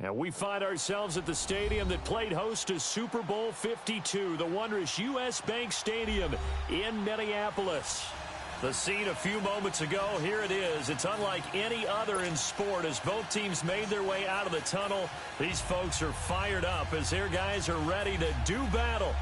And we find ourselves at the stadium that played host to Super Bowl 52, the wondrous U.S. Bank Stadium in Minneapolis. The scene a few moments ago, here it is. It's unlike any other in sport as both teams made their way out of the tunnel. These folks are fired up as their guys are ready to do battle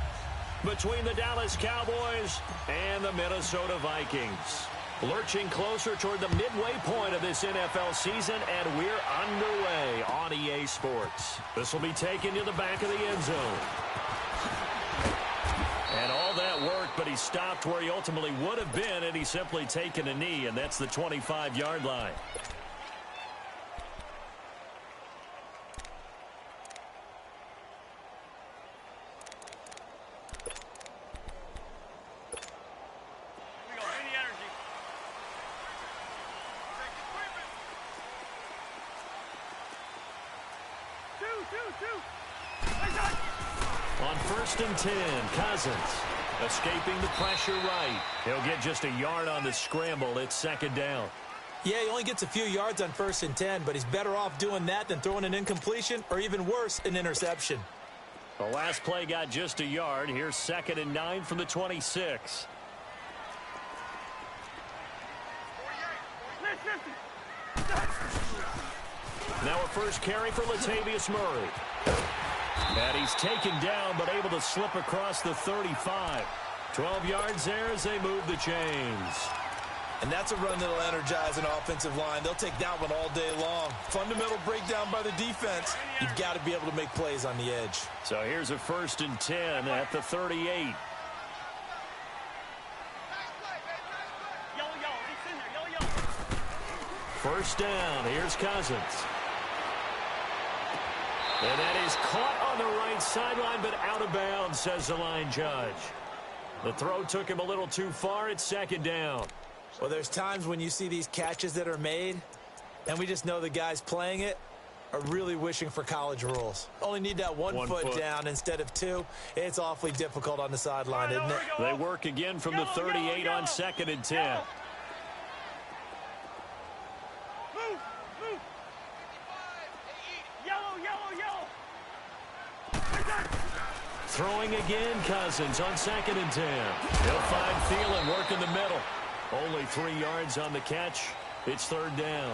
between the Dallas Cowboys and the Minnesota Vikings. Lurching closer toward the midway point of this NFL season, and we're underway on EA Sports. This will be taken to the back of the end zone. And all that worked, but he stopped where he ultimately would have been had he simply taken a knee, and that's the 25-yard line. On 1st and 10, Cousins escaping the pressure right. He'll get just a yard on the scramble. It's 2nd down. Yeah, he only gets a few yards on 1st and 10, but he's better off doing that than throwing an incompletion or even worse, an interception. The last play got just a yard. Here's 2nd and 9 from the 26. Now a first carry for Latavius Murray. And he's taken down but able to slip across the 35. 12 yards there as they move the chains. And that's a run that'll energize an offensive line. They'll take that one all day long. Fundamental breakdown by the defense. You've got to be able to make plays on the edge. So here's a 1st and 10 at the 38. First down. Here's Cousins. And that is caught on the right sideline, but out of bounds, says the line judge. The throw took him a little too far. It's 2nd down. Well, there's times when you see these catches that are made, and we just know the guys playing it are really wishing for college rules. Only need that one foot down instead of 2. It's awfully difficult on the sideline, isn't it? They work again from the 38 on 2nd and 10. Throwing again, Cousins on 2nd and 10. He'll find Thielen working the middle. Only 3 yards on the catch. It's 3rd down.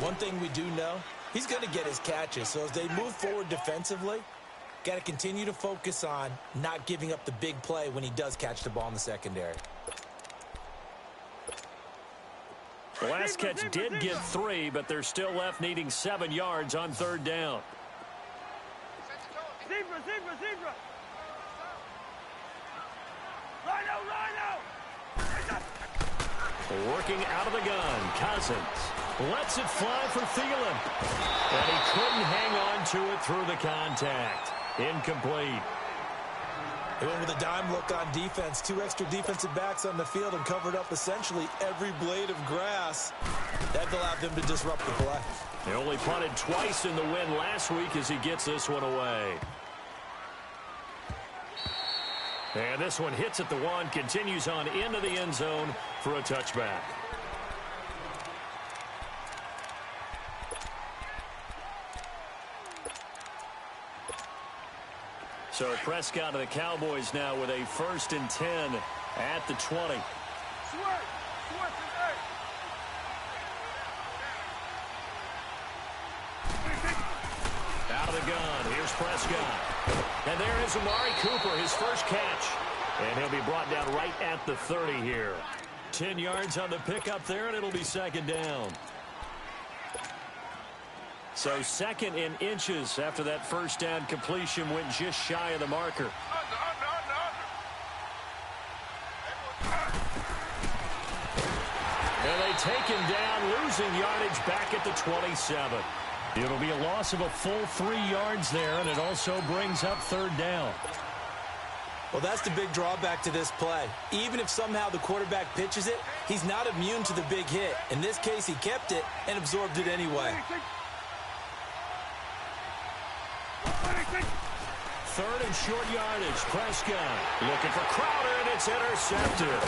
One thing we do know, he's going to get his catches. So as they move forward defensively, got to continue to focus on not giving up the big play when he does catch the ball in the secondary. The last catch did get 3, but they're still left needing 7 yards on 3rd down. Zebra. Working out of the gun, Cousins lets it fly for Thielen. And he couldn't hang on to it through the contact. Incomplete. They went with a dime look on defense. 2 extra defensive backs on the field and covered up essentially every blade of grass. That allowed them to disrupt the play. He only punted twice in the win last week as he gets this one away. And this one hits at the 1, continues on into the end zone for a touchback. So Prescott of the Cowboys now with a 1st and 10 at the 20. Out of the gun, here's Prescott. And there is Amari Cooper, his first catch. And he'll be brought down right at the 30 here. 10 yards on the pickup there, and it'll be 2nd down. So 2nd in inches after that first down completion went just shy of the marker. And they take him down, losing yardage back at the 27. It'll be a loss of a full 3 yards there, and it also brings up 3rd down. Well, that's the big drawback to this play. Even if somehow the quarterback pitches it, he's not immune to the big hit. In this case, he kept it and absorbed it anyway. 3rd and short yardage. Prescott looking for Crowder, and it's intercepted.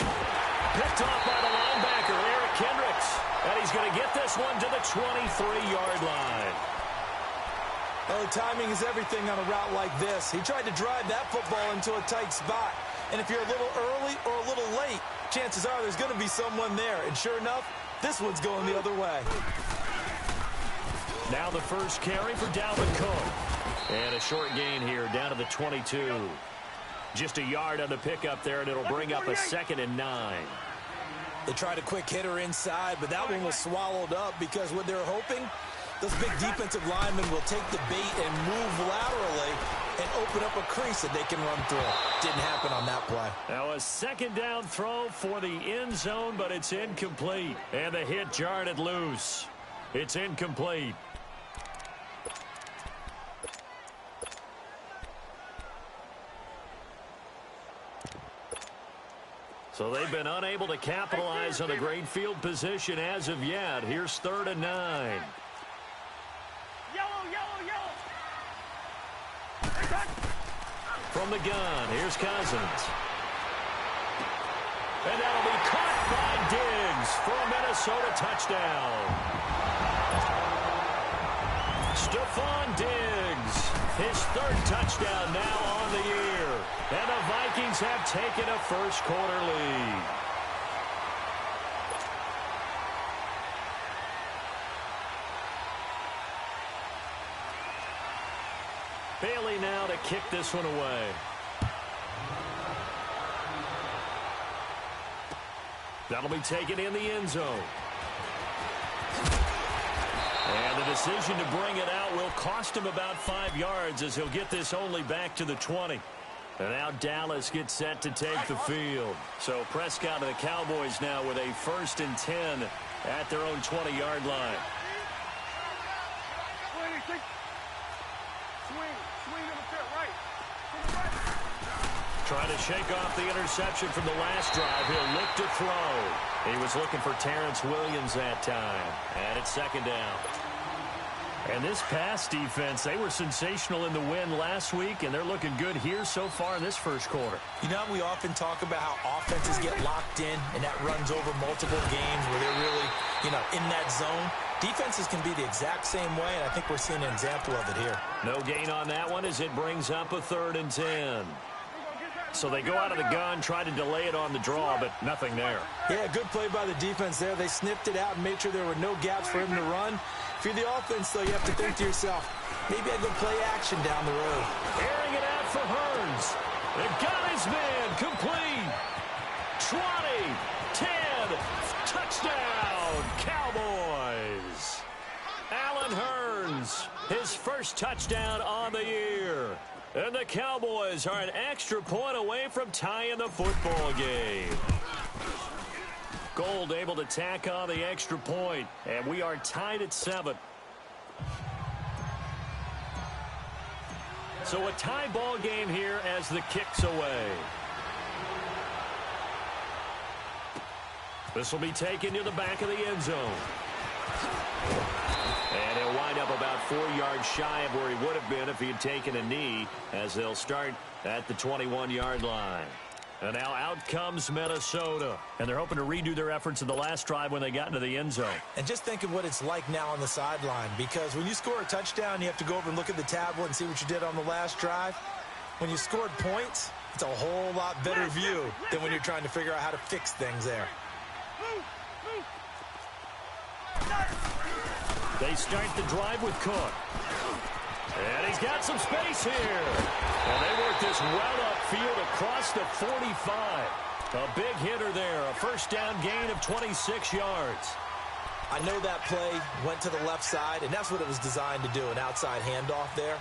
Picked off by the linebacker, Eric Kendricks. And he's going to get this one to the 23-yard line. Oh, timing is everything on a route like this. He tried to drive that football into a tight spot. And if you're a little early or a little late, chances are there's going to be someone there. And sure enough, this one's going the other way. Now the first carry for Dalvin Cook. And a short gain here down to the 22. Just a yard on the pickup there, and it'll bring up a 2nd and 9. They tried a quick hitter inside, but that one was swallowed up because what they're hoping, those big defensive linemen will take the bait and move laterally and open up a crease that they can run through. Didn't happen on that play. Now a 2nd down throw for the end zone, but it's incomplete. And the hit jarred it loose. It's incomplete. So they've been unable to capitalize on a great field position as of yet. Here's 3rd and 9. From the gun, here's Cousins. And that'll be caught by Diggs for a Minnesota touchdown. Stephon Diggs, his 3rd touchdown now on the year. And the Vikings have taken a first-quarter lead. Bailey now to kick this one away. That'll be taken in the end zone. And the decision to bring it out will cost him about 5 yards as he'll get this only back to the 20. And now Dallas gets set to take the field. So Prescott and the Cowboys now with a 1st and 10 at their own 20-yard line. Trying to shake off the interception from the last drive. He'll look to throw. He was looking for Terrence Williams that time. And it's 2nd down. And this pass defense, they were sensational in the win last week, and they're looking good here so far in this first quarter. You know, we often talk about how offenses get locked in, and that runs over multiple games where they're really, in that zone. Defenses can be the exact same way, and I think we're seeing an example of it here. No gain on that one as it brings up a 3rd and 10. So they go out of the gun, try to delay it on the draw, but nothing there. Yeah, good play by the defense there. They sniffed it out and made sure there were no gaps for him to run. If you're the offense, though, you have to think to yourself, maybe I go play action down the road. Airing it out for Hearns. They've got his man complete. 20, 10, touchdown, Cowboys. Allen Hearns, his first touchdown on the year. And the Cowboys are an extra point away from tying the football game. Gold able to tack on the extra point, and we are tied at 7. So a tie ball game here as the kick's away. This will be taken to the back of the end zone. And he'll wind up about 4 yards shy of where he would have been if he had taken a knee, as they'll start at the 21-yard line. And now out comes Minnesota. And they're hoping to redo their efforts in the last drive when they got into the end zone. And just think of what it's like now on the sideline, because when you score a touchdown, you have to go over and look at the tablet and see what you did on the last drive. When you scored points, it's a whole lot better view than when you're trying to figure out how to fix things there. They start the drive with Cook. And he's got some space here. And they work this well upfield across the 45. A big hitter there. A first down gain of 26 yards. I know that play went to the left side, and that's what it was designed to do, an outside handoff there.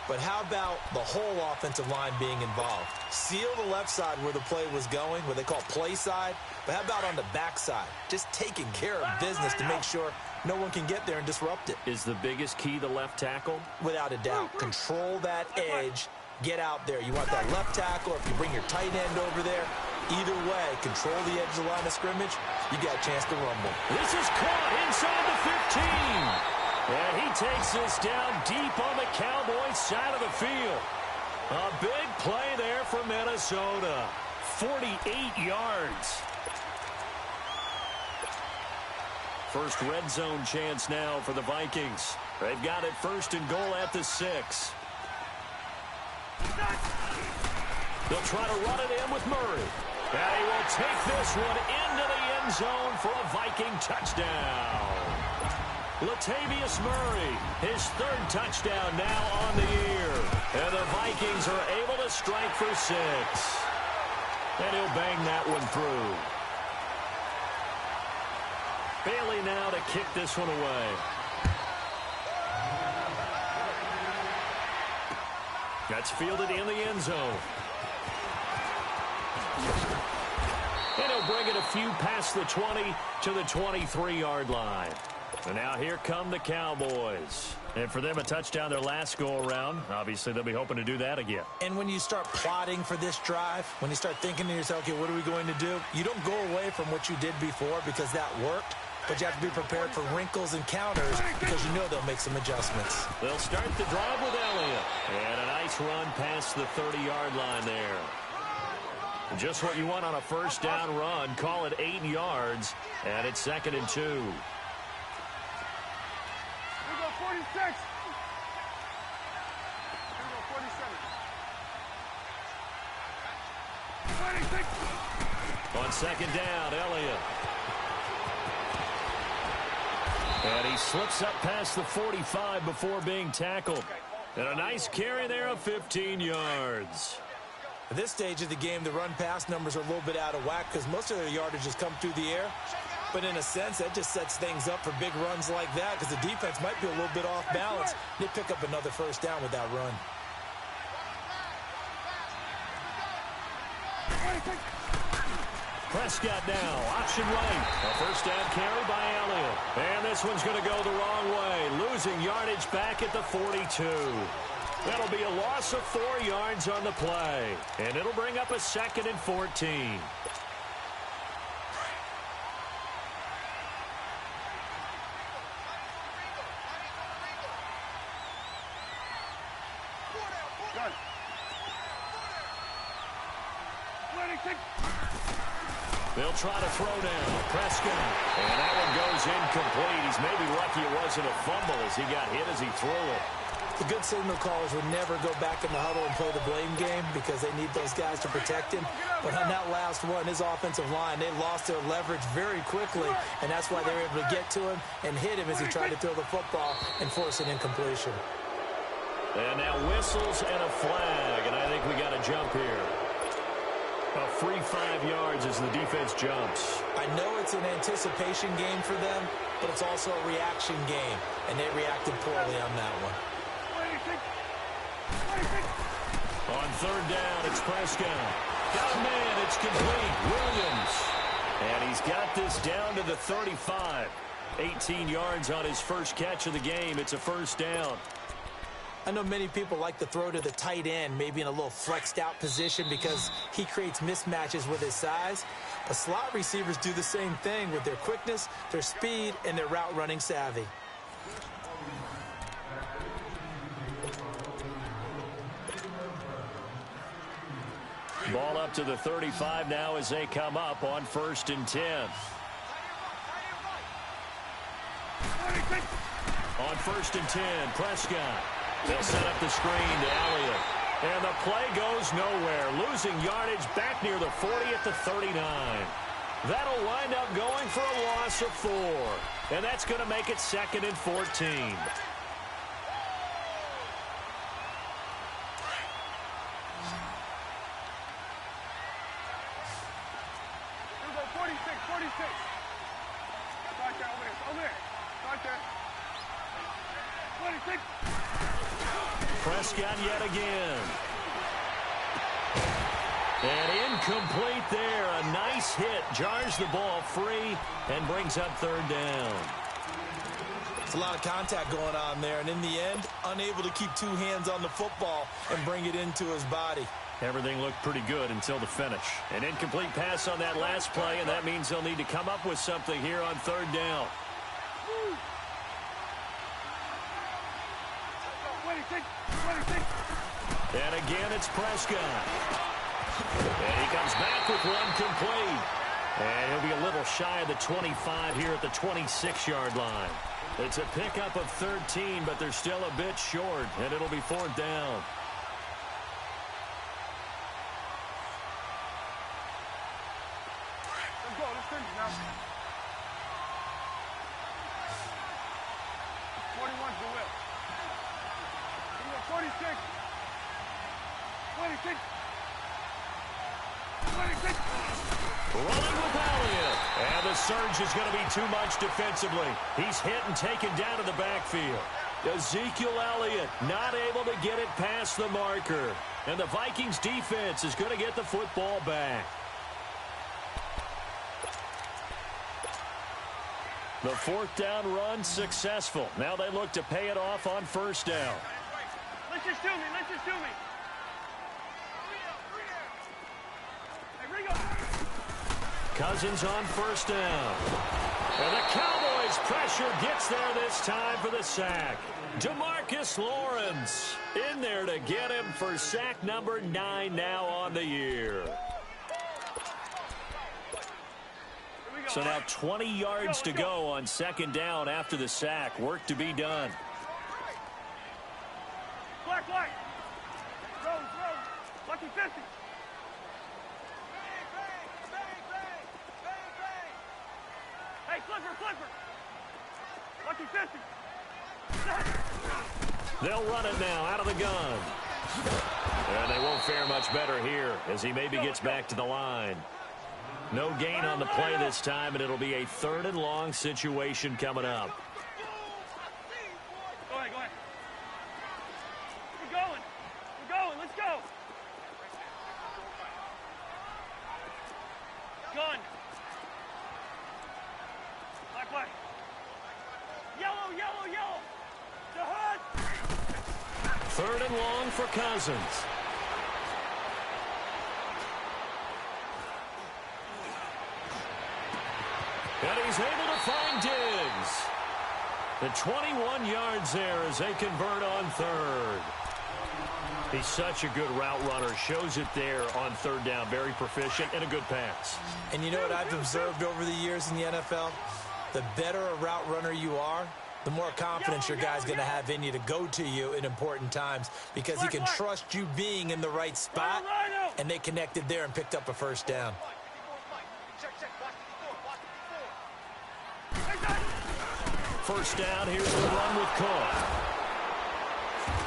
But how about the whole offensive line being involved? Seal the left side where the play was going, what they call play side. But how about on the back side? Just taking care of business to make sure no one can get there and disrupt it. Is the biggest key the left tackle? Without a doubt. Control that edge. Get out there. You want that left tackle, or if you bring your tight end over there, either way, control the edge of the line of scrimmage, you got a chance to rumble. This is caught inside the 15. And he takes this down deep on the Cowboys side of the field. A big play there for Minnesota. 48 yards. First red zone chance now for the Vikings. They've got it 1st and goal at the 6. They'll try to run it in with Murray. And he will take this one into the end zone for a Viking touchdown. Latavius Murray, his 3rd touchdown now on the year. And the Vikings are able to strike for 6. And he'll bang that one through. Bailey now to kick this one away. That's fielded in the end zone. And he'll bring it a few past the 20 to the 23-yard line. And now here come the Cowboys. And for them, a touchdown their last go-around. Obviously, they'll be hoping to do that again. And when you start plotting for this drive, when you start thinking to yourself, okay, what are we going to do? You don't go away from what you did before because that worked. But you have to be prepared for wrinkles and counters because you know they'll make some adjustments. They'll start the drive with Elliott. And a nice run past the 30-yard line there. Just what you want on a 1st down run. Call it 8 yards. And it's 2nd and 2. Here we go, 46. Here we go, 47. 26. On 2nd down, Elliott. And he slips up past the 45 before being tackled. And a nice carry there of 15 yards. At this stage of the game, the run-pass numbers are a little bit out of whack because most of their yardage has come through the air. But in a sense, that just sets things up for big runs like that because the defense might be a little bit off balance. They pick up another 1st down with that run. Prescott now, option right. A 1st down carry by Elliott. And this one's going to go the wrong way, losing yardage back at the 42. That'll be a loss of 4 yards on the play. And it'll bring up a 2nd and 14. They'll try to throw down. Prescott. And that one goes incomplete. He's maybe lucky it wasn't a fumble as he got hit as he threw it. The good signal callers would never go back in the huddle and play the blame game because they need those guys to protect him. But on that last one, his offensive line, they lost their leverage very quickly, and that's why they were able to get to him and hit him as he tried to throw the football and force an incompletion. And now whistles and a flag, and I think we got a jump here. A free 5 yards as the defense jumps. I know it's an anticipation game for them, but it's also a reaction game, and they reacted poorly on that one. On 3rd down, it's Prescott. Got a man, it's complete. Williams. And he's got this down to the 35. 18 yards on his first catch of the game. It's a 1st down. I know many people like to throw to the tight end, maybe in a little flexed out position because he creates mismatches with his size. But slot receivers do the same thing with their quickness, their speed, and their route running savvy. Ball up to the 35 now as they come up on 1st and 10. On 1st and 10, Prescott. They'll set up the screen to Elliott. And the play goes nowhere, losing yardage back near the 40 at the 39. That'll wind up going for a loss of 4. And that's going to make it 2nd and 14. Prescott yet again. And incomplete there. A nice hit. Jars the ball free and brings up 3rd down. It's a lot of contact going on there. And in the end, unable to keep 2 hands on the football and bring it into his body. Everything looked pretty good until the finish. An incomplete pass on that last play, and that means they'll need to come up with something here on 3rd down. And again, it's Prescott. And he comes back with one complete. And he'll be a little shy of the 25 here at the 26-yard line. It's a pickup of 13, but they're still a bit short, and it'll be 4th down. Let's go. Let's finish now. 41's the whip. 46. 26. 26. Running with Elliott. And the surge is going to be too much defensively. He's hit and taken down to the backfield. Ezekiel Elliott not able to get it past the marker. And the Vikings defense is going to get the football back. The 4th down run successful. Now they look to pay it off on 1st down. Let's just do me. Let's just do me. Hey, Ringo. Cousins on 1st down. And the Cowboys pressure gets there this time for the sack. DeMarcus Lawrence in there to get him for sack number 9 now on the year. So now 20 yards to go on 2nd down after the sack. Work to be done. Black. Rose. Lucky 50. Hey, Flipper. Lucky 50. They'll run it now out of the gun. And they won't fare much better here as he maybe gets back to the line. No gain on the play this time, and it'll be a 3rd and long situation coming up. Go ahead. We're going. Let's go. Gun. Black. Yellow. The hood. 3rd and long for Cousins. And he's able to find Diggs. The 21 yards there as they convert on 3rd. He's such a good route runner. Shows it there on 3rd down. Very proficient and a good pass. And you know what I've observed over the years in the NFL? The better a route runner you are, the more confidence your guy's going to have in you to go to you in important times because he can trust you being in the right spot, and they connected there and picked up a 1st down. 1st down, here's the run with Cook.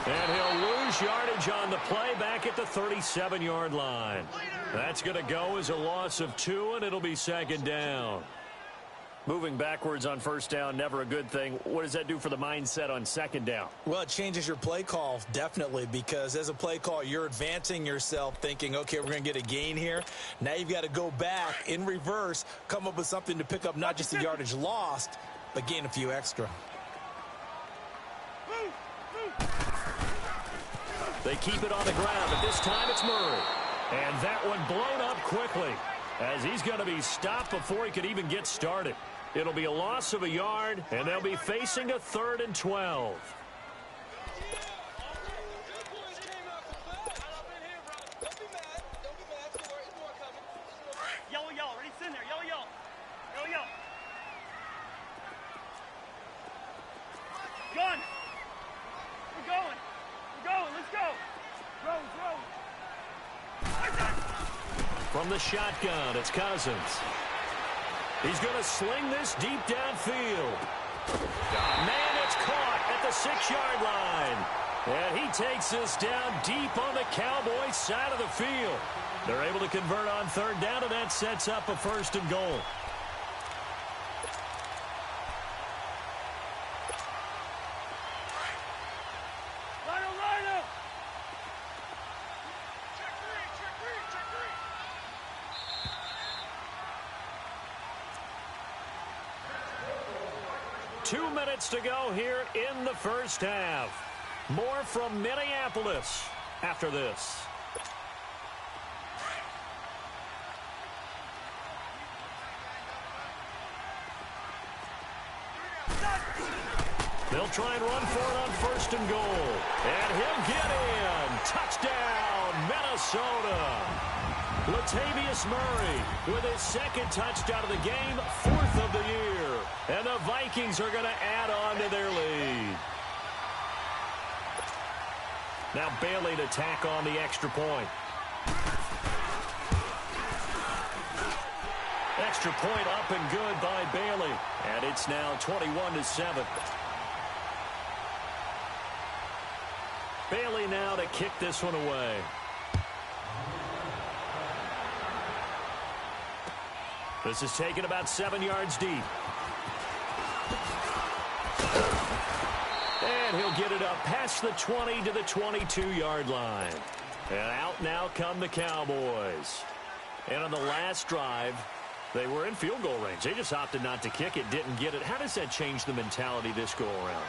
And he'll lose yardage on the play back at the 37-yard line. That's going to go as a loss of 2, and it'll be 2nd down. Moving backwards on 1st down, never a good thing. What does that do for the mindset on 2nd down? Well, it changes your play call, definitely, because as a play call, you're advancing yourself thinking, okay, we're going to get a gain here. Now you've got to go back in reverse, come up with something to pick up not just the yardage lost, but gain a few extra. They keep it on the ground, but this time it's Murray. And that one blown up quickly as he's going to be stopped before he could even get started. It'll be a loss of a yard, and they'll be facing a 3rd and 12. Yellow. Ready? It's in there. Yellow. Gun. We're going. Let's go. Rose. From the shotgun, it's Cousins. He's going to sling this deep downfield. Man, it's caught at the 6-yard line. And he takes this down deep on the Cowboys side of the field. They're able to convert on 3rd down, and that sets up a 1st and goal. Rhino. Check 2 minutes to go here in the 1st half. More from Minneapolis after this. They'll try and run for it on 1st and goal. And he'll get in. Touchdown, Minnesota. Latavius Murray with his second touchdown of the game, 4th of the year. And the Vikings are going to add on to their lead. Now Bailey to tack on the extra point. Extra point up and good by Bailey. And it's now 21-7. Bailey now to kick this one away. This is taken about 7 yards deep. And he'll get it up past the 20 to the 22-yard line. And out now come the Cowboys. And on the last drive, they were in field goal range. They just opted not to kick it, didn't get it. How does that change the mentality this go-around?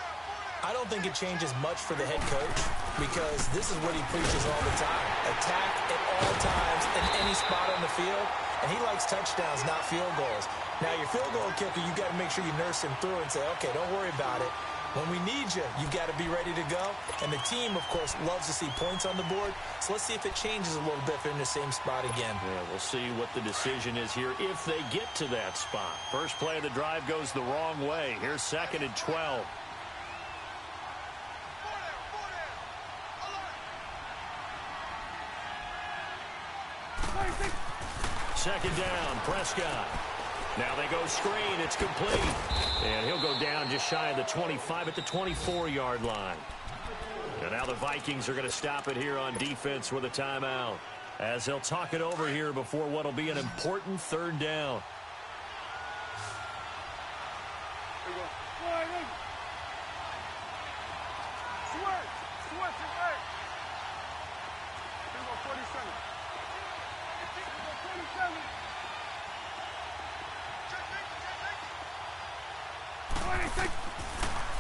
I don't think it changes much for the head coach because this is what he preaches all the time. Attack at all times in any spot on the field, and he likes touchdowns, not field goals. Now, your field goal kicker, you got to make sure you nurse him through and say, okay, don't worry about it. When we need you, you've got to be ready to go. And the team, of course, loves to see points on the board. So let's see if it changes a little bit if they're in the same spot again. Yeah, we'll see what the decision is here if they get to that spot. First play of the drive goes the wrong way. Here's 2nd and 12. Second down, Prescott. Now they go screen. It's complete. And he'll go down just shy of the 25 at the 24-yard line. And now the Vikings are going to stop it here on defense with a timeout, as they'll talk it over here before what will be an important 3rd down.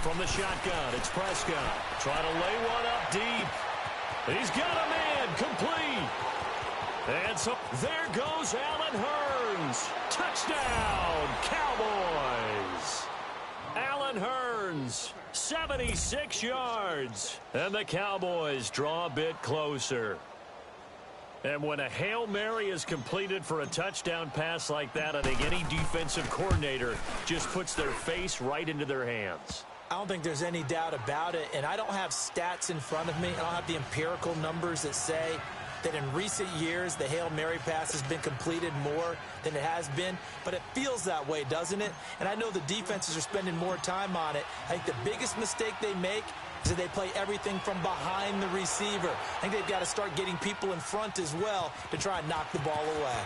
From the shotgun, it's Prescott. Trying to lay one up deep. He's got a man, complete. And so there goes Allen Hurns. Touchdown, Cowboys. Allen Hurns, 76 yards. And the Cowboys draw a bit closer. And when a Hail Mary is completed for a touchdown pass like that, I think any defensive coordinator just puts their face right into their hands. I don't think there's any doubt about it, and I don't have stats in front of me. I don't have the empirical numbers that say that in recent years the Hail Mary pass has been completed more than it has been, but it feels that way, doesn't it? And I know the defenses are spending more time on it. I think the biggest mistake they make is that they play everything from behind the receiver. I think they've got to start getting people in front as well to try and knock the ball away.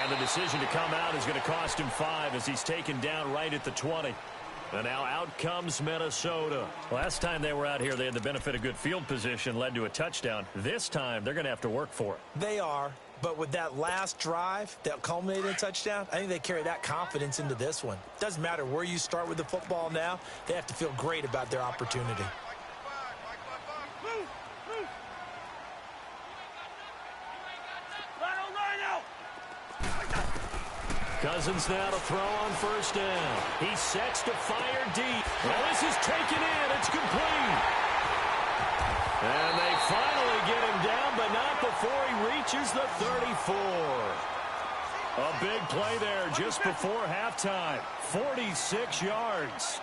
And the decision to come out is going to cost him 5 as he's taken down right at the 20. And now out comes Minnesota. Last time they were out here, they had the benefit of good field position, led to a touchdown. This time, they're going to have to work for it. They are, but with that last drive that culminated in a touchdown, I think they carry that confidence into this one. Doesn't matter where you start with the football now, they have to feel great about their opportunity. Cousins now to throw on 1st down. He sets to fire deep. Well, this is taken in. It's complete. And they finally get him down, but not before he reaches the 34. A big play there just before halftime. 46 yards.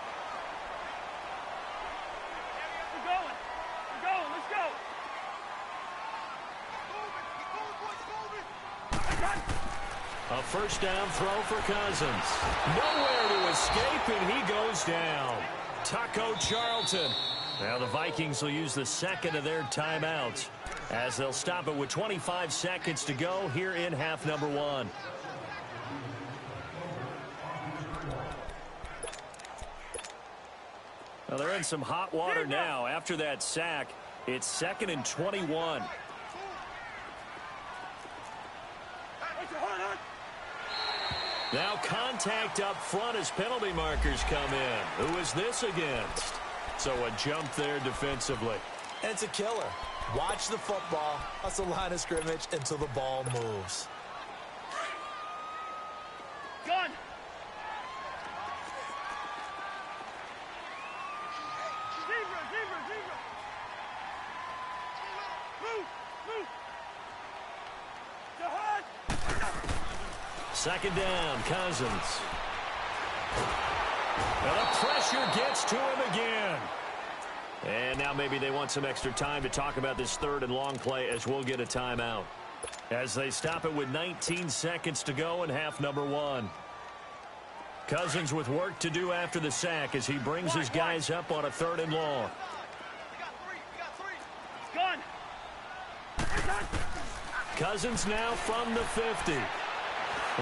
We're going. We're going. Let's go. A 1st down throw for Cousins. Nowhere to escape, and he goes down. Taco Charlton. Now the Vikings will use the 2nd of their timeouts as they'll stop it with 25 seconds to go here in half number 1. Well, they're in some hot water now. After that sack, it's 2nd and 21. Now contact up front as penalty markers come in. Who is this against? So a jump there defensively. And it's a killer. Watch the football. That's the line of scrimmage until the ball moves. Gun. Zebra. Move. Second down, Cousins. And the pressure gets to him again. And now maybe they want some extra time to talk about this third and long play as we'll get a timeout. As they stop it with 19 seconds to go in half number one. Cousins with work to do after the sack as he brings his guys up on a third and long. Cousins now from the 50.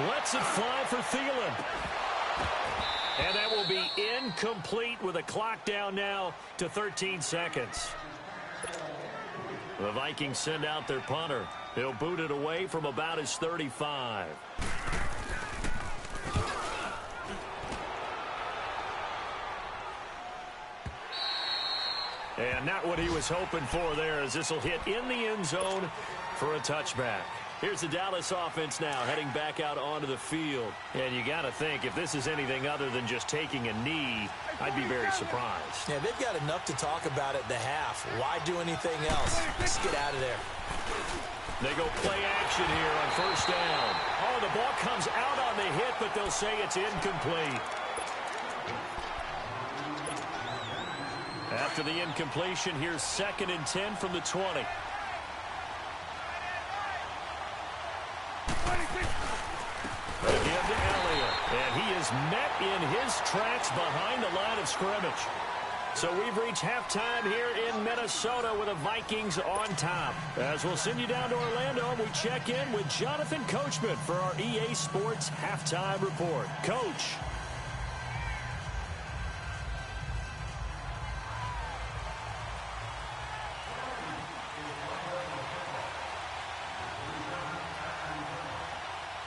Lets it fly for Thielen. And that will be incomplete with a clock down now to 13 seconds. The Vikings send out their punter. He'll boot it away from about his 35. And not what he was hoping for there, as this will hit in the end zone for a touchback. Here's the Dallas offense now heading back out onto the field. And you got to think, if this is anything other than just taking a knee, I'd be very surprised. Yeah, they've got enough to talk about at the half. Why do anything else? Just get out of there. They go play action here on first down. Oh, the ball comes out on the hit, but they'll say it's incomplete. After the incompletion, here's 2nd and 10 from the 20. Again to Elliott, and he is met in his tracks behind the line of scrimmage. So we've reached halftime here in Minnesota with the Vikings on top. As we'll send you down to Orlando, we check in with Jonathan Coachman for our EA Sports Halftime Report. Coach.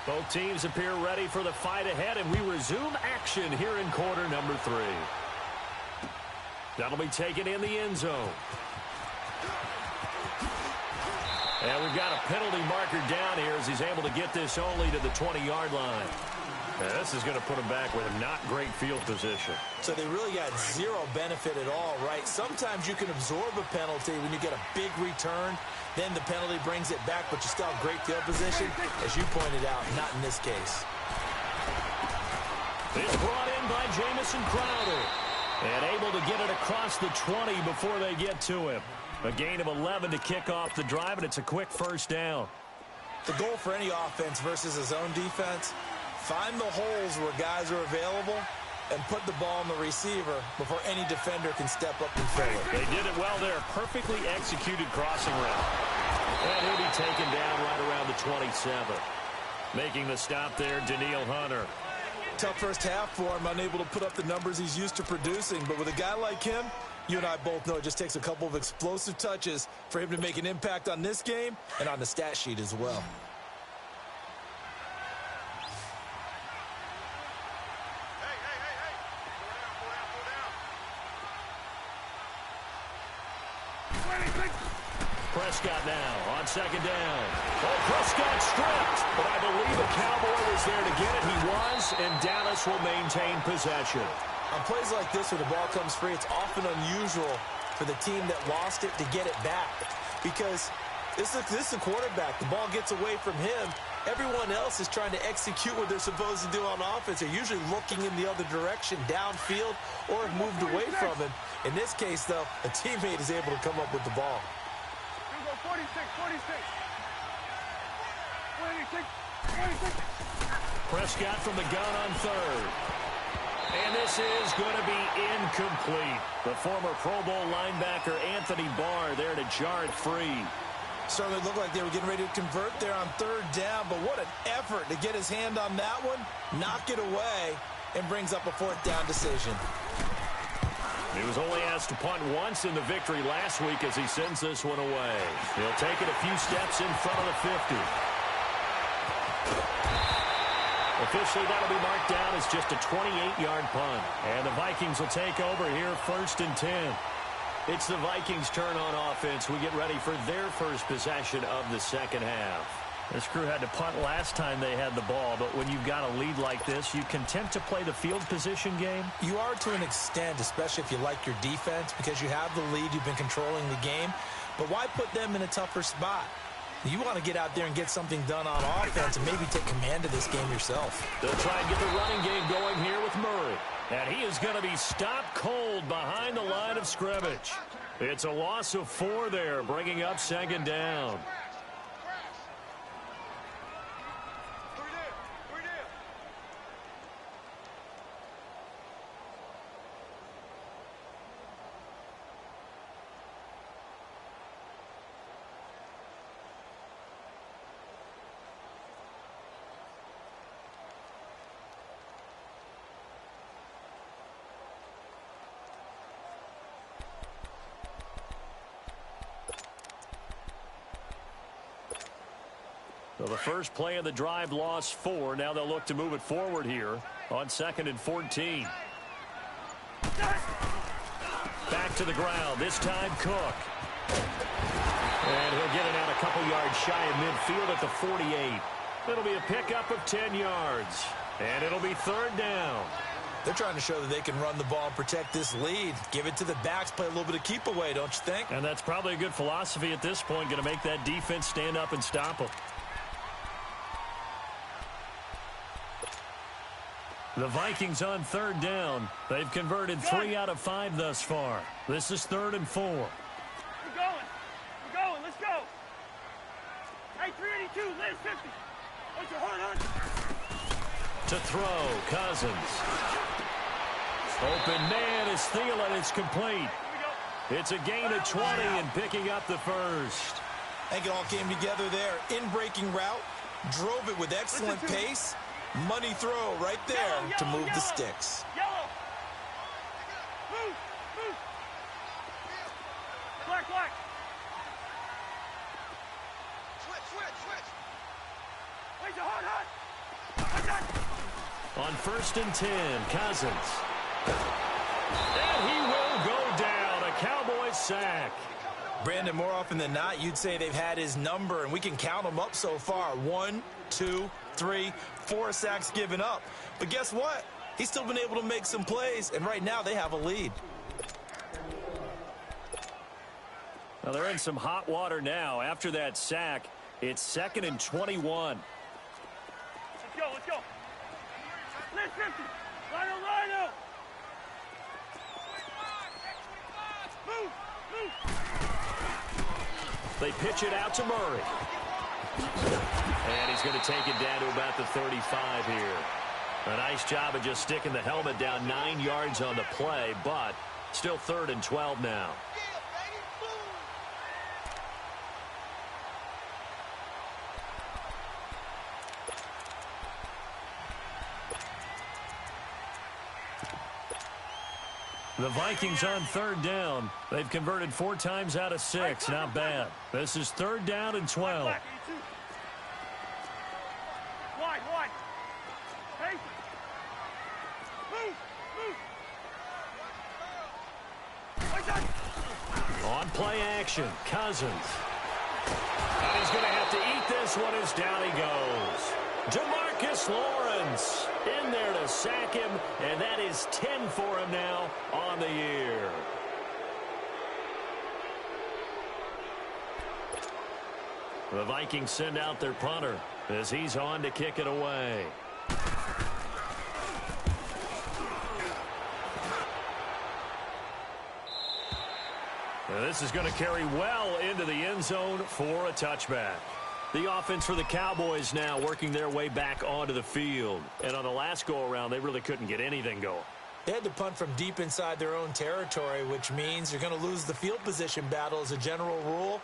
Both teams appear ready for the fight ahead, and we resume action here in quarter number 3. That'll be taken in the end zone. And we've got a penalty marker down here as he's able to get this only to the 20-yard line. And this is going to put him back with a not great field position. So they really got zero benefit at all, right? Sometimes you can absorb a penalty when you get a big return. Then the penalty brings it back, but you still have great field position. As you pointed out, not in this case. It's brought in by Jamison Crowder. And able to get it across the 20 before they get to him. A gain of 11 to kick off the drive, and it's a quick first down. The goal for any offense versus his own defense, find the holes where guys are available and put the ball on the receiver before any defender can step up and fill it. They did it well there. Perfectly executed crossing route. And he'll be taken down right around the 27. Making the stop there, Danielle Hunter. Tough first half for him, unable to put up the numbers he's used to producing. But with a guy like him, you and I both know it just takes a couple of explosive touches for him to make an impact on this game and on the stat sheet as well. Prescott now on second down. Oh, Prescott stripped, but I believe a Cowboy was there to get it. He was, and Dallas will maintain possession. On plays like this where the ball comes free, it's often unusual for the team that lost it to get it back because this is the quarterback. The ball gets away from him. Everyone else is trying to execute what they're supposed to do on offense. They're usually looking in the other direction, downfield, or have moved away from him. In this case, though, a teammate is able to come up with the ball. 46. Prescott from the gun on third. And this is going to be incomplete. The former Pro Bowl linebacker Anthony Barr there to jar it free. Certainly looked like they were getting ready to convert there on third down, but what an effort to get his hand on that one, knock it away, and brings up a fourth down decision. He was only asked to punt once in the victory last week as he sends this one away. He'll take it a few steps in front of the 50. Officially, that'll be marked down as just a 28-yard punt. And the Vikings will take over here 1st and 10. It's the Vikings' turn on offense. We get ready for their first possession of the second half. This crew had to punt last time they had the ball, but when you've got a lead like this, you content to play the field position game? You are to an extent, especially if you like your defense, because you have the lead, you've been controlling the game. But why put them in a tougher spot? You want to get out there and get something done on offense and maybe take command of this game yourself. They'll try and get the running game going here with Murray. And he is going to be stopped cold behind the line of scrimmage. It's a loss of 4 there, bringing up 2nd down. So the first play of the drive lost 4. Now they'll look to move it forward here on 2nd and 14. Back to the ground. This time Cook. And he'll get it out a couple yards shy of midfield at the 48. It'll be a pickup of 10 yards. And it'll be 3rd down. They're trying to show that they can run the ball and protect this lead. Give it to the backs, play a little bit of keep away, don't you think? And that's probably a good philosophy at this point. Going to make that defense stand up and stop them. The Vikings on 3rd down. They've converted 3 out of 5 thus far. This is 3rd and 4. We're going. Let's go. Hey, 382, Liz 50. What's your heart, To throw, Cousins. Open man is Thielen. It's complete. It's a gain of 20 and picking up the first. I think it all came together there. In-breaking route, drove it with excellent pace. Money throw right there to move the sticks. Yellow. Move. Black. Switch. Where's your heart? On 1st and 10, Cousins. And he will go down. A Cowboys sack. Brandon, more often than not, you'd say they've had his number, and we can count them up so far. 1, 2, 3, 4 sacks given up. But guess what? He's still been able to make some plays, and right now they have a lead. Well, they're in some hot water now. After that sack, it's 2nd and 21. Let's go. Liz 50. Rhino. Move. They pitch it out to Murray. And he's going to take it down to about the 35 here. A nice job of just sticking the helmet down 9 yards on the play, but still 3rd and 12 now. The Vikings on 3rd down. They've converted 4 times out of 6. Not bad. This is 3rd down and 12. Wide. Hey. Move. On play action, Cousins. And he's going to have to eat this one as down he goes. DeMarcus Lawrence in there to sack him, and that is 10 for him now on the year. The Vikings send out their punter as he's on to kick it away. Now this is going to carry well into the end zone for a touchback. The offense for the Cowboys now working their way back onto the field. And on the last go-around, they really couldn't get anything going. They had to punt from deep inside their own territory, which means you're going to lose the field position battle as a general rule.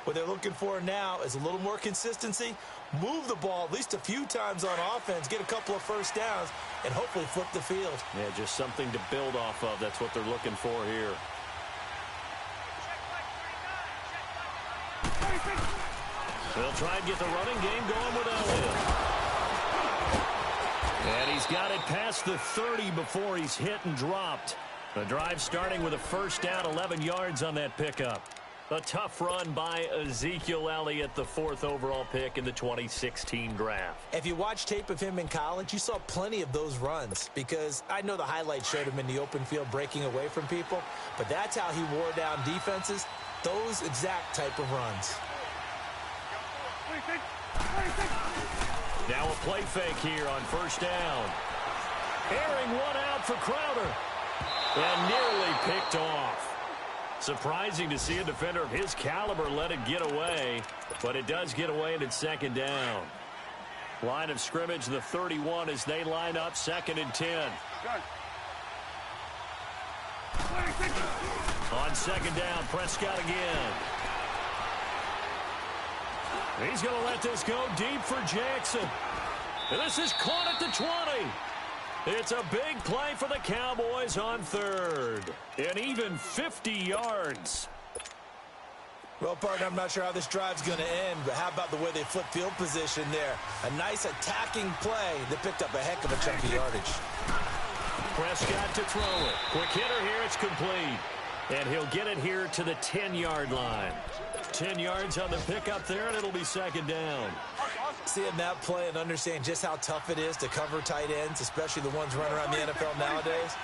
What they're looking for now is a little more consistency, move the ball at least a few times on offense, get a couple of first downs, and hopefully flip the field. Yeah, just something to build off of. That's what they're looking for here. They'll try and get the running game going with Elliott. And he's got it past the 30 before he's hit and dropped. The drive starting with a first down, 11 yards on that pickup. A tough run by Ezekiel Elliott, the 4th overall pick in the 2016 draft. If you watch tape of him in college, you saw plenty of those runs because I know the highlights showed him in the open field breaking away from people, but that's how he wore down defenses, those exact type of runs. Now a play fake here on first down. Airing one out for Crowder. And nearly picked off. Surprising to see a defender of his caliber let it get away. But it does get away, and it's second down. Line of scrimmage, the 31, as they line up second and 10. On second down, Prescott again. He's going to let this go deep for Jackson. And this is caught at the 20. It's a big play for the Cowboys on third. And even 50 yards. Well, partner, I'm not sure how this drive's going to end, but how about the way they flip field position there? A nice attacking play that picked up a heck of a chunk of yardage. Prescott to throw it. Quick hitter here, it's complete. And he'll get it here to the 10-yard line. 10 yards on the pickup there, and it'll be second down. Seeing that play and understanding just how tough it is to cover tight ends, especially the ones running around the NFL nowadays,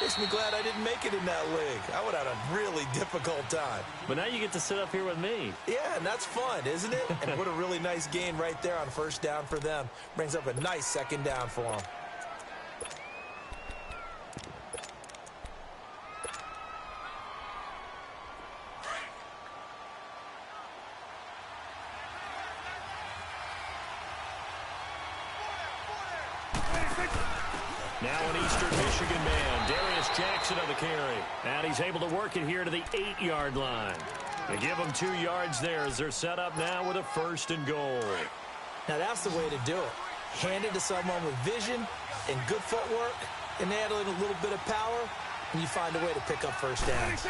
makes me glad I didn't make it in that league. I would have had a really difficult time. But now you get to sit up here with me. Yeah, and that's fun, isn't it? And what a really nice gain right there on first down for them. Brings up a nice second down for them. Now an Eastern Michigan man, Darius Jackson on the carry. And he's able to work it here to the 8-yard line. They give him 2 yards there as they're set up now with a first and goal. Now that's the way to do it. Hand it to someone with vision and good footwork, and add a little bit of power, and you find a way to pick up first downs.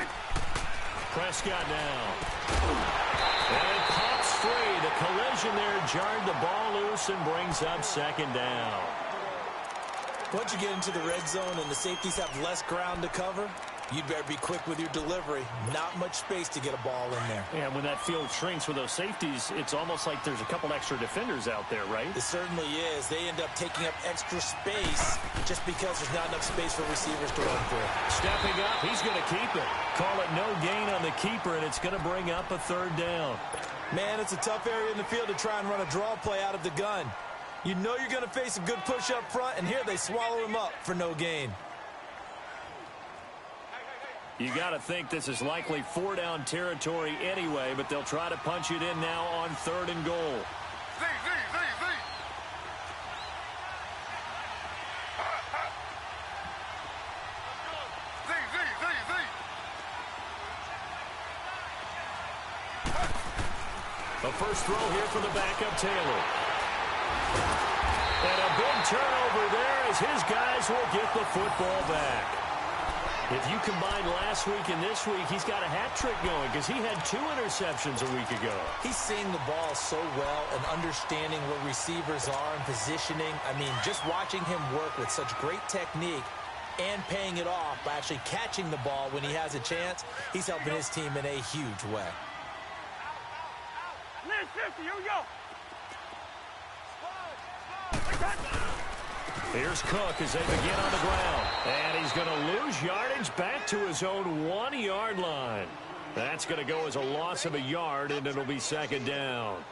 Prescott now. And it pops free. The collision there jarred the ball loose and brings up second down. Once you get into the red zone and the safeties have less ground to cover, you'd better be quick with your delivery. Not much space to get a ball in there. And when that field shrinks with those safeties, it's almost like there's a couple extra defenders out there, right? It certainly is. They end up taking up extra space just because there's not enough space for receivers to run through. Stepping up, he's going to keep it. Call it no gain on the keeper, and it's going to bring up a third down. Man, it's a tough area in the field to try and run a draw play out of the gun. You know you're going to face a good push up front, and here they swallow him up for no gain. You got to think this is likely 4-down territory anyway, but they'll try to punch it in now on third and goal. The first throw here for the backup Taylor. And a big turnover there as his guys will get the football back. If you combine last week and this week, he's got a hat trick going because he had 2 interceptions a week ago. He's seeing the ball so well and understanding where receivers are and positioning. I mean, just watching him work with such great technique and paying it off by actually catching the ball when he has a chance, he's helping his team in a huge way. Liz 50, here we go. Here's Cook as they begin on the ground. And he's going to lose yardage back to his own 1-yard line. That's going to go as a loss of a yard, and it'll be second down.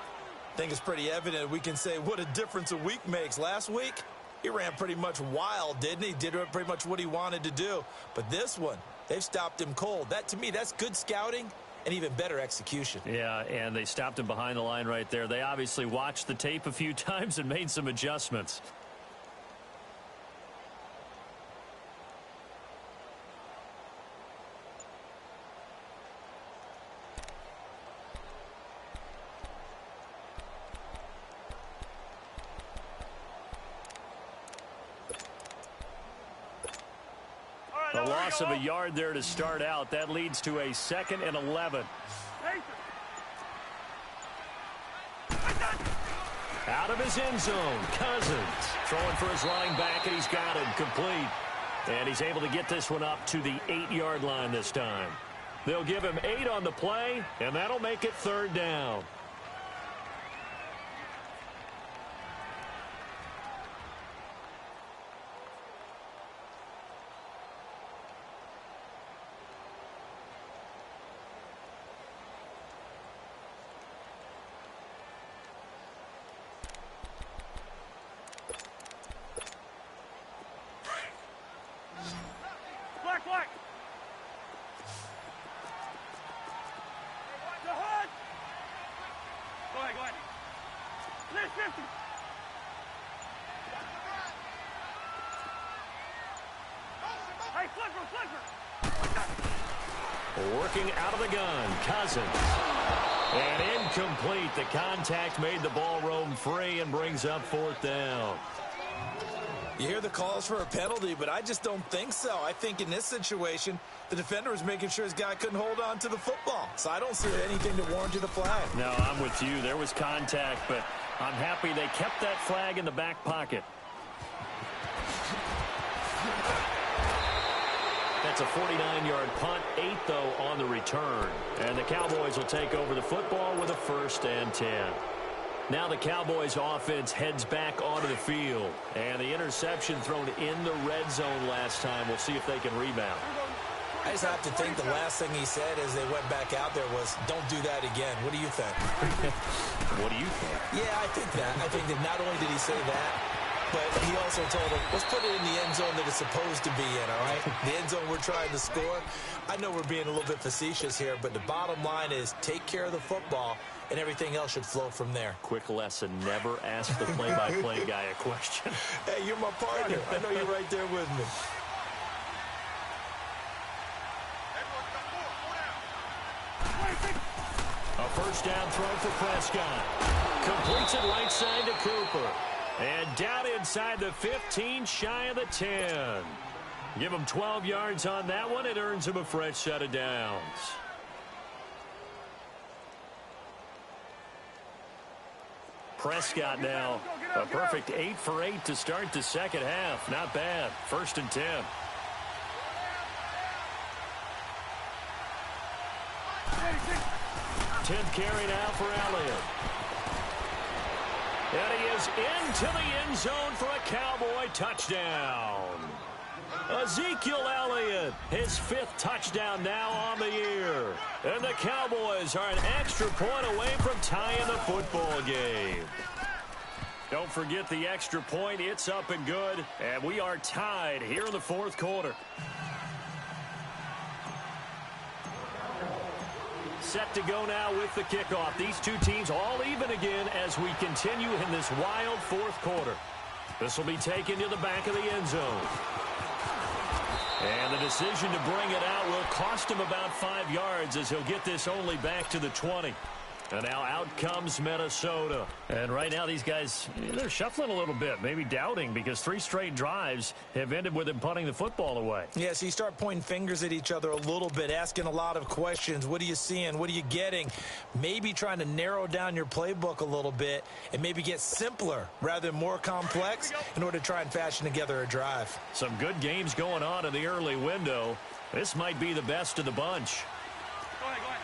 I think it's pretty evident we can say what a difference a week makes. Last week, he ran pretty much wild, didn't he? Did pretty much what he wanted to do. But this one, they've stopped him cold. That, to me, that's good scouting and even better execution. Yeah, and they stopped him behind the line right there. They obviously watched the tape a few times and made some adjustments. A loss of a yard there to start out. That leads to a 2nd and 11. Out of his end zone, Cousins throwing for his running back, and he's got it complete. And he's able to get this one up to the 8-yard line this time. They'll give him 8 on the play, and that'll make it third down. List 50. Hey, flipper. Working out of the gun, Cousins. And incomplete. The contact made the ball roam free and brings up 4th down. You hear the calls for a penalty, but I just don't think so. I think in this situation, the defender was making sure his guy couldn't hold on to the football. So I don't see anything to warrant you the flag. No, I'm with you. There was contact, but I'm happy they kept that flag in the back pocket. That's a 49-yard punt, 8 though on the return. And the Cowboys will take over the football with a 1st and 10. Now the Cowboys offense heads back onto the field. And the interception thrown in the red zone last time. We'll see if they can rebound. I just have to think the last thing he said as they went back out there was, don't do that again. What do you think? What do you think? Yeah, I think that. I think that not only did he say that, but he also told him, let's put it in the end zone that it's supposed to be in, all right? The end zone we're trying to score. I know we're being a little bit facetious here, but the bottom line is take care of the football, and everything else should flow from there. Quick lesson, never ask the play-by-play guy a question. Hey, you're my partner. I know you're right there with me. A 1st down throw for Prescott. Completes it right side to Cooper. And down inside the 15, shy of the 10. Give him 12 yards on that one. It earns him a fresh set of downs. Prescott now a perfect 8 for 8 to start the second half. Not bad. 1st and 10. Tenth carry now for Elliott. And he is into the end zone for a Cowboy touchdown. Ezekiel Elliott, his 5th touchdown now on the year. And the Cowboys are an extra point away from tying the football game. Don't forget the extra point. It's up and good. And we are tied here in the 4th quarter. Set to go now with the kickoff. These two teams all even again as we continue in this wild 4th quarter. This will be taken to the back of the end zone. And the decision to bring it out will cost him about 5 yards as he'll get this only back to the 20. And now out comes Minnesota. And right now these guys, they're shuffling a little bit, maybe doubting, because 3 straight drives have ended with them punting the football away. Yeah, so you start pointing fingers at each other a little bit, asking a lot of questions. What are you seeing? What are you getting? Maybe trying to narrow down your playbook a little bit and maybe get simpler rather than more complex in order to try and fashion together a drive. Some good games going on in the early window. This might be the best of the bunch. Go ahead.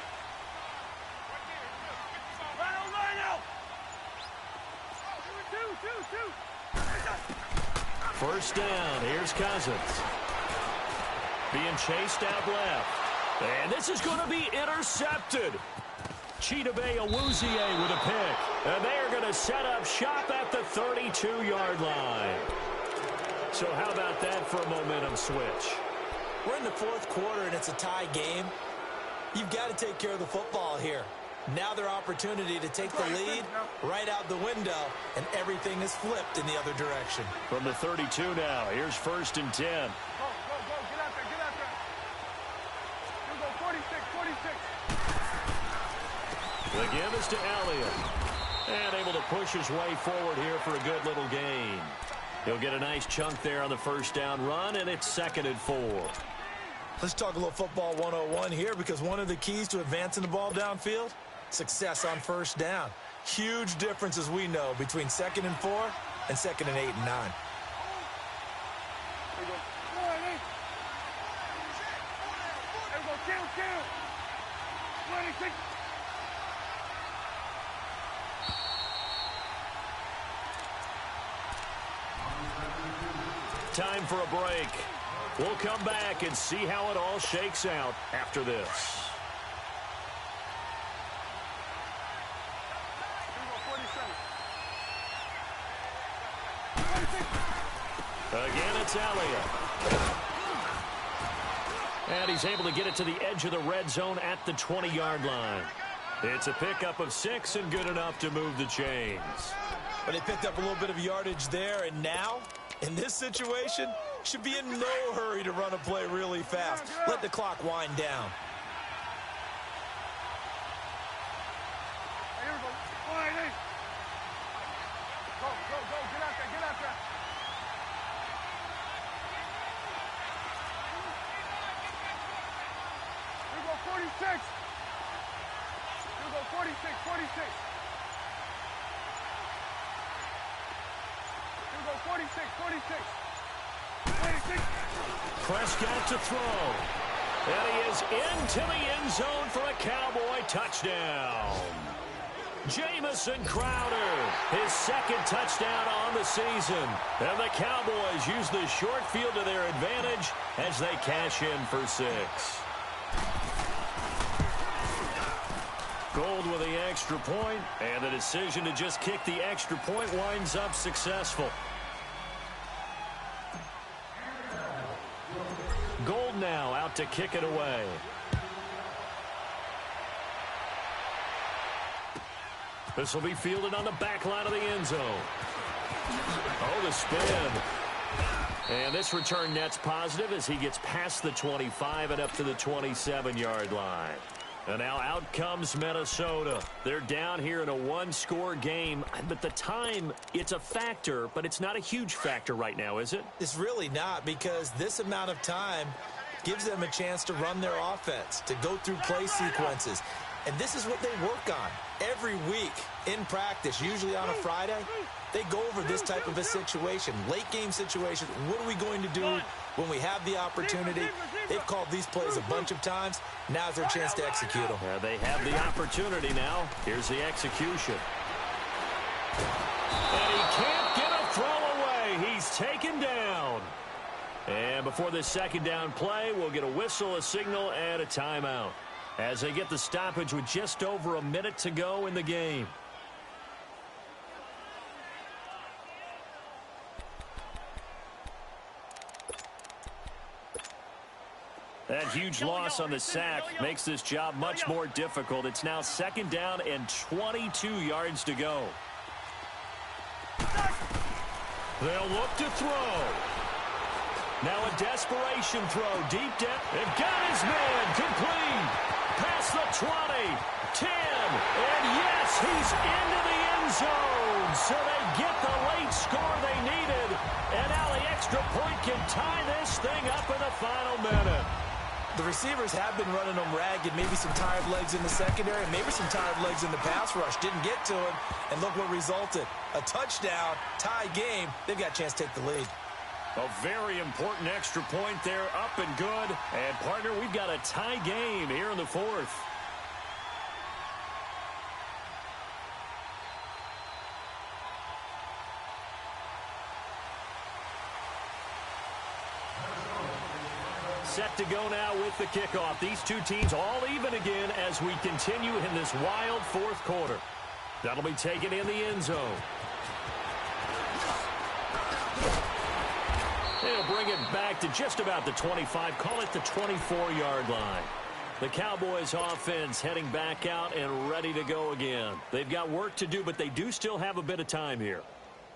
First down. Here's Cousins. Being chased out left. And this is going to be intercepted. Chidobe Awuzie with a pick. And they are going to set up shop at the 32-yard line. So how about that for a momentum switch? We're in the 4th quarter, and it's a tie game. You've got to take care of the football here. Now their opportunity to take the lead right out the window, and everything is flipped in the other direction. From the 32 now, here's 1st and 10. Go. Get out there. You go 46. The give is to Elliott. And able to push his way forward here for a good little gain. He'll get a nice chunk there on the 1st down run, and it's 2nd and 4. Let's talk a little football 101 here, because one of the keys to advancing the ball downfield, success on 1st down. Huge difference, as we know, between 2nd and 4 and 2nd and 8 and 9. Time for a break. We'll come back and see how it all shakes out after this. Again, it's Elliott. And he's able to get it to the edge of the red zone at the 20-yard line. It's a pickup of 6 and good enough to move the chains. But they picked up a little bit of yardage there, and now, in this situation, should be in no hurry to run a play really fast. Let the clock wind down. Here we go. All right, hey. Go, go, go. Get out there, get out there. Here we go, 46. Here we go, 46, 46. Here we go, 46, 46. 46. Prescott to throw. And he is into the end zone for a Cowboy touchdown. Jamison Crowder, his second touchdown on the season. And the Cowboys use the short field to their advantage as they cash in for 6. Gold with the extra point, and the decision to just kick the extra point winds up successful. Gold now out to kick it away. This will be fielded on the back line of the end zone. Oh, the spin. And this return net's positive as he gets past the 25 and up to the 27-yard line. And now out comes Minnesota. They're down here in a one-score game. But the time, it's a factor, but it's not a huge factor right now, is it? It's really not, because this amount of time gives them a chance to run their offense, to go through play sequences. And this is what they work on every week in practice, usually on a Friday. They go over this type of a situation, late-game situation. What are we going to do when we have the opportunity? They've called these plays a bunch of times. Now's their chance to execute them. They have the opportunity now. Here's the execution. And he can't get a throw away. He's taken down. And before this second down play, we'll get a whistle, a signal, and a timeout as they get the stoppage with just over a minute to go in the game. That huge loss on the sack makes this job much more difficult. It's now second down and 22 yards to go. They'll look to throw. Now a desperation throw. Deep depth. They've got his man. Complete. Past the 20. 10. And yes, he's into the end zone. So they get the late score they needed. And now the extra point can tie this thing up in the final minute. The receivers have been running them ragged. Maybe some tired legs in the secondary, maybe some tired legs in the pass rush. Didn't get to him, and look what resulted. A touchdown, tie game. They've got a chance to take the lead. A very important extra point there, up and good. And, partner, we've got a tie game here in the fourth. Set to go now with the kickoff. These two teams all even again as we continue in this wild fourth quarter. That'll be taken in the end zone. They'll bring it back to just about the 25, call it the 24-yard line. The Cowboys offense heading back out and ready to go again. They've got work to do, but they do still have a bit of time here.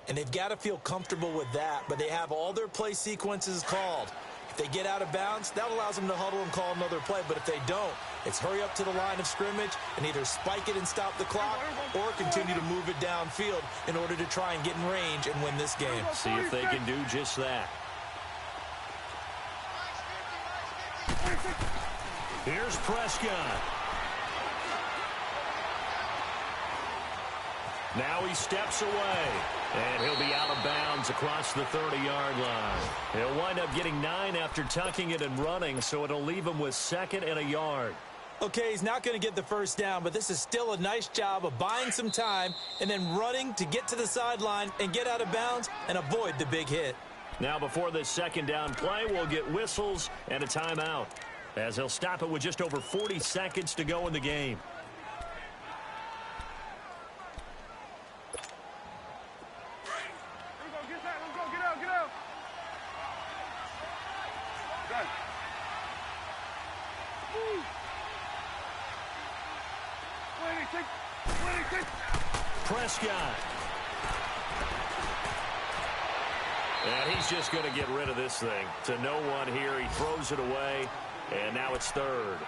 And they've got to feel comfortable with that, but they have all their play sequences called. If they get out of bounds, that allows them to huddle and call another play. But if they don't, it's hurry up to the line of scrimmage and either spike it and stop the clock or continue to move it downfield in order to try and get in range and win this game. See if they can do just that. Here's Prescott. Now he steps away, and he'll be out of bounds across the 30-yard line. He'll wind up getting 9 after tucking it and running, so it'll leave him with second and a yard. Okay, he's not going to get the first down, but this is still a nice job of buying some time and then running to get to the sideline and get out of bounds and avoid the big hit. Now before this second down play, we'll get whistles and a timeout, as he'll stop it with just over 40 seconds to go in the game. Prescott. And he's just going to get rid of this thing. To no one here. He throws it away, and now it's third.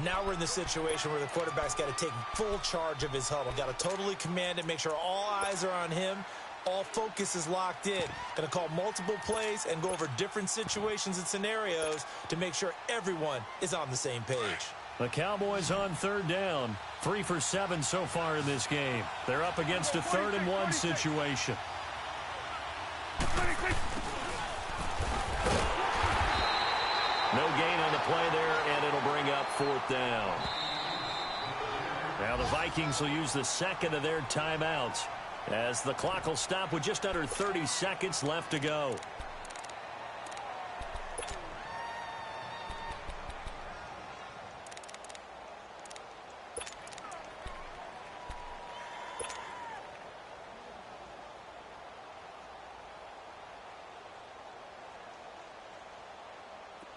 Now we're in the situation where the quarterback's got to take full charge of his huddle. Got to totally command it, make sure all eyes are on him. All focus is locked in. Going to call multiple plays and go over different situations and scenarios to make sure everyone is on the same page. The Cowboys on third down. 3 for 7 so far in this game. They're up against a 3rd and 1 situation. No gain on the play there, and it'll bring up 4th down. Now the Vikings will use the second of their timeouts as the clock will stop with just under 30 seconds left to go.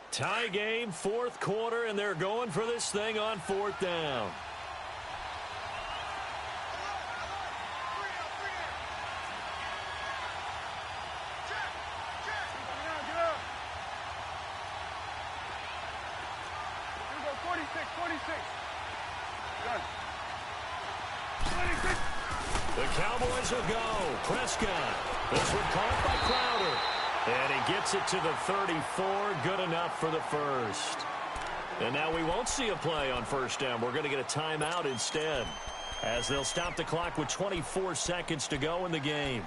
Tie game, 4th quarter, and they're going for this thing on 4th down. The Cowboys will go. Prescott. This one caught by Crowder. And he gets it to the 34. Good enough for the first. And now we won't see a play on 1st down. We're going to get a timeout instead, as they'll stop the clock with 24 seconds to go in the game.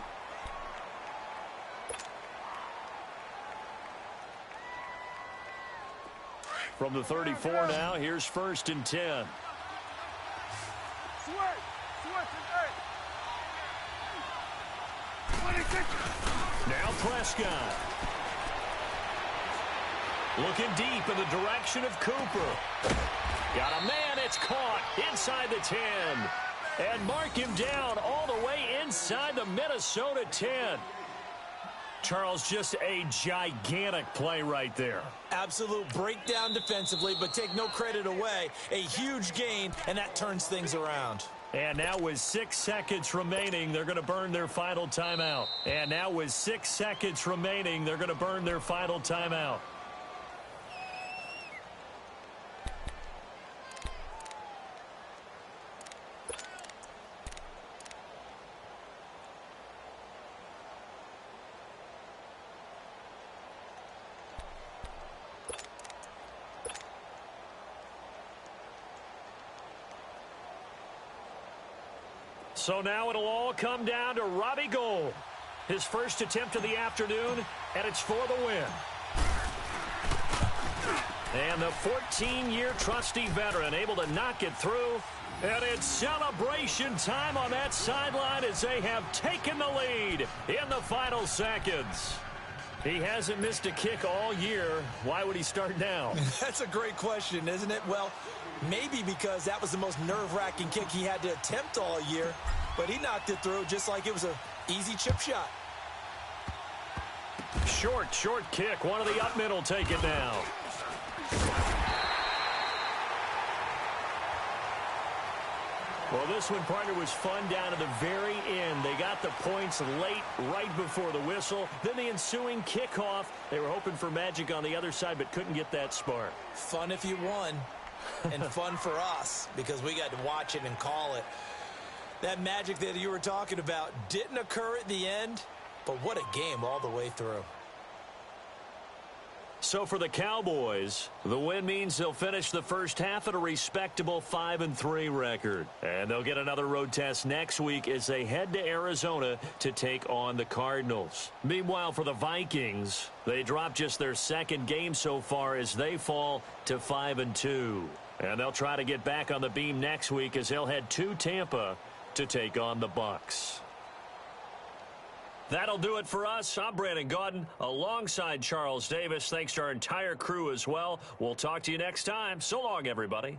From the 34 now, here's 1st and 10. Now Prescott. Looking deep in the direction of Cooper. Got a man, it's caught inside the 10. And mark him down all the way inside the Minnesota 10. Charles, just a gigantic play right there. Absolute breakdown defensively, but take no credit away. A huge gain, and that turns things around. And now with 6 seconds remaining, they're going to burn their final timeout. And now with 6 seconds remaining, they're going to burn their final timeout. So now it'll all come down to Robbie Gould. His first attempt of the afternoon, and it's for the win. And the 14-year trusty veteran able to knock it through. And it's celebration time on that sideline as they have taken the lead in the final seconds. He hasn't missed a kick all year. Why would he start now? That's a great question, isn't it? Well, maybe because that was the most nerve-wracking kick he had to attempt all year. But he knocked it through just like it was an easy chip shot. Short kick. One of the up men will take it now. Well, this one, partner, was fun down to the very end. They got the points late, right before the whistle. Then the ensuing kickoff. They were hoping for magic on the other side, but couldn't get that spark. Fun if you won, and fun for us, because we got to watch it and call it. That magic that you were talking about didn't occur at the end, but what a game all the way through. So for the Cowboys, the win means they'll finish the first half at a respectable 5-3 record. And they'll get another road test next week as they head to Arizona to take on the Cardinals. Meanwhile, for the Vikings, they dropped just their second game so far as they fall to 5-2. And they'll try to get back on the beam next week as they'll head to Tampa to take on the Bucs. That'll do it for us. I'm Brandon Gaudin alongside Charles Davis. Thanks to our entire crew as well. We'll talk to you next time. So long, everybody.